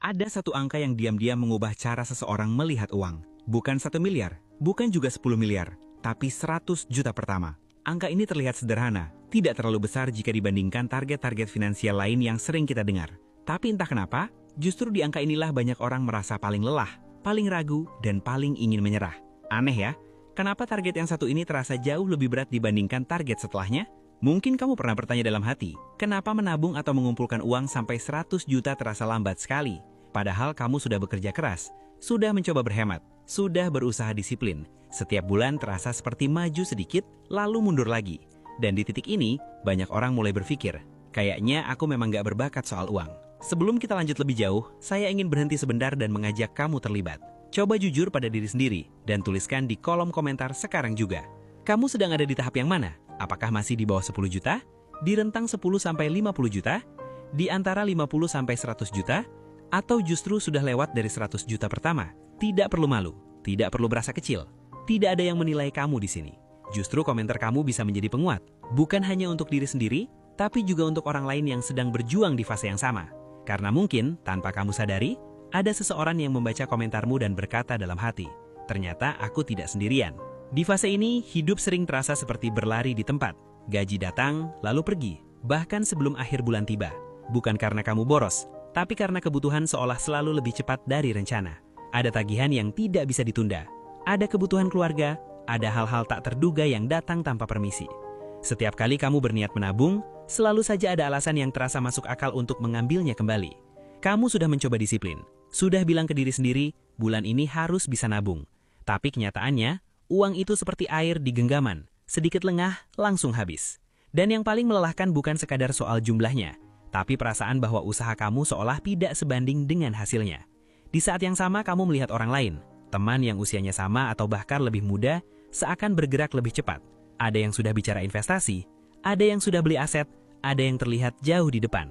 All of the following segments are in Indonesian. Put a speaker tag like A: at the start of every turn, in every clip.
A: Ada satu angka yang diam-diam mengubah cara seseorang melihat uang. Bukan 1 miliar, bukan juga 10 miliar, tapi 100 juta pertama. Angka ini terlihat sederhana, tidak terlalu besar jika dibandingkan target-target finansial lain yang sering kita dengar. Tapi entah kenapa, justru di angka inilah banyak orang merasa paling lelah, paling ragu, dan paling ingin menyerah. Aneh ya, kenapa target yang satu ini terasa jauh lebih berat dibandingkan target setelahnya? Mungkin kamu pernah bertanya dalam hati, kenapa menabung atau mengumpulkan uang sampai 100 juta terasa lambat sekali? Padahal kamu sudah bekerja keras, sudah mencoba berhemat, sudah berusaha disiplin. Setiap bulan terasa seperti maju sedikit, lalu mundur lagi. Dan di titik ini, banyak orang mulai berpikir, kayaknya aku memang gak berbakat soal uang. Sebelum kita lanjut lebih jauh, saya ingin berhenti sebentar dan mengajak kamu terlibat. Coba jujur pada diri sendiri, dan tuliskan di kolom komentar sekarang juga. Kamu sedang ada di tahap yang mana? Apakah masih di bawah 10 juta? Di rentang 10-50 juta? Di antara 50-100 juta? Atau justru sudah lewat dari 100 juta pertama? Tidak perlu malu, tidak perlu berasa kecil. Tidak ada yang menilai kamu di sini. Justru komentar kamu bisa menjadi penguat, bukan hanya untuk diri sendiri, tapi juga untuk orang lain yang sedang berjuang di fase yang sama. Karena mungkin, tanpa kamu sadari, ada seseorang yang membaca komentarmu dan berkata dalam hati, ternyata aku tidak sendirian. Di fase ini, hidup sering terasa seperti berlari di tempat. Gaji datang, lalu pergi, bahkan sebelum akhir bulan tiba. Bukan karena kamu boros, tapi karena kebutuhan seolah selalu lebih cepat dari rencana. Ada tagihan yang tidak bisa ditunda. Ada kebutuhan keluarga, ada hal-hal tak terduga yang datang tanpa permisi. Setiap kali kamu berniat menabung, selalu saja ada alasan yang terasa masuk akal untuk mengambilnya kembali. Kamu sudah mencoba disiplin, sudah bilang ke diri sendiri, bulan ini harus bisa nabung. Tapi kenyataannya, uang itu seperti air di genggaman, sedikit lengah, langsung habis. Dan yang paling melelahkan bukan sekadar soal jumlahnya, tapi perasaan bahwa usaha kamu seolah tidak sebanding dengan hasilnya. Di saat yang sama kamu melihat orang lain, teman yang usianya sama atau bahkan lebih muda, seakan bergerak lebih cepat. Ada yang sudah bicara investasi, ada yang sudah beli aset, ada yang terlihat jauh di depan.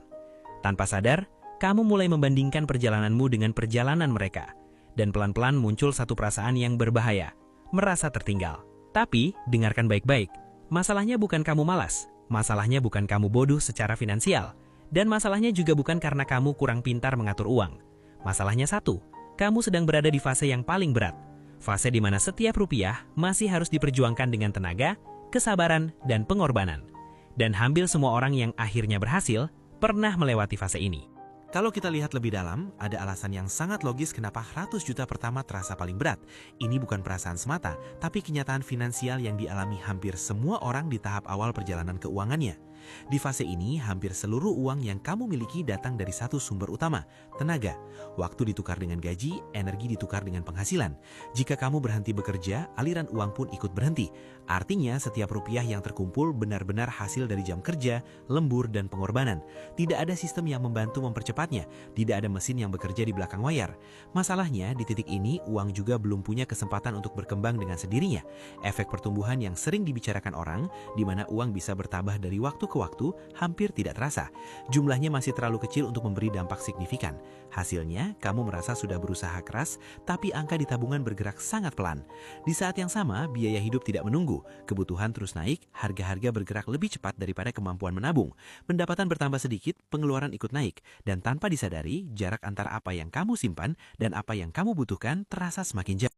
A: Tanpa sadar, kamu mulai membandingkan perjalananmu dengan perjalanan mereka. Dan pelan-pelan muncul satu perasaan yang berbahaya, merasa tertinggal. Tapi, dengarkan baik-baik, masalahnya bukan kamu malas, masalahnya bukan kamu bodoh secara finansial, dan masalahnya juga bukan karena kamu kurang pintar mengatur uang. Masalahnya satu, kamu sedang berada di fase yang paling berat. Fase di mana setiap rupiah masih harus diperjuangkan dengan tenaga, kesabaran, dan pengorbanan. Dan hampir semua orang yang akhirnya berhasil pernah melewati fase ini.
B: Kalau kita lihat lebih dalam, ada alasan yang sangat logis kenapa 100 juta pertama terasa paling berat. Ini bukan perasaan semata, tapi kenyataan finansial yang dialami hampir semua orang di tahap awal perjalanan keuangannya. Di fase ini, hampir seluruh uang yang kamu miliki datang dari satu sumber utama, tenaga. Waktu ditukar dengan gaji, energi ditukar dengan penghasilan. Jika kamu berhenti bekerja, aliran uang pun ikut berhenti. Artinya, setiap rupiah yang terkumpul benar-benar hasil dari jam kerja, lembur, dan pengorbanan. Tidak ada sistem yang membantu mempercepatnya, tidak ada mesin yang bekerja di belakang layar. Masalahnya, di titik ini, uang juga belum punya kesempatan untuk berkembang dengan sendirinya. Efek pertumbuhan yang sering dibicarakan orang, di mana uang bisa bertambah dari waktu ke waktu, hampir tidak terasa. Jumlahnya masih terlalu kecil untuk memberi dampak signifikan. Hasilnya, kamu merasa sudah berusaha keras, tapi angka di tabungan bergerak sangat pelan. Di saat yang sama, biaya hidup tidak menunggu. Kebutuhan terus naik, harga-harga bergerak lebih cepat daripada kemampuan menabung. Pendapatan bertambah sedikit, pengeluaran ikut naik. Dan tanpa disadari, jarak antara apa yang kamu simpan dan apa yang kamu butuhkan terasa semakin jauh.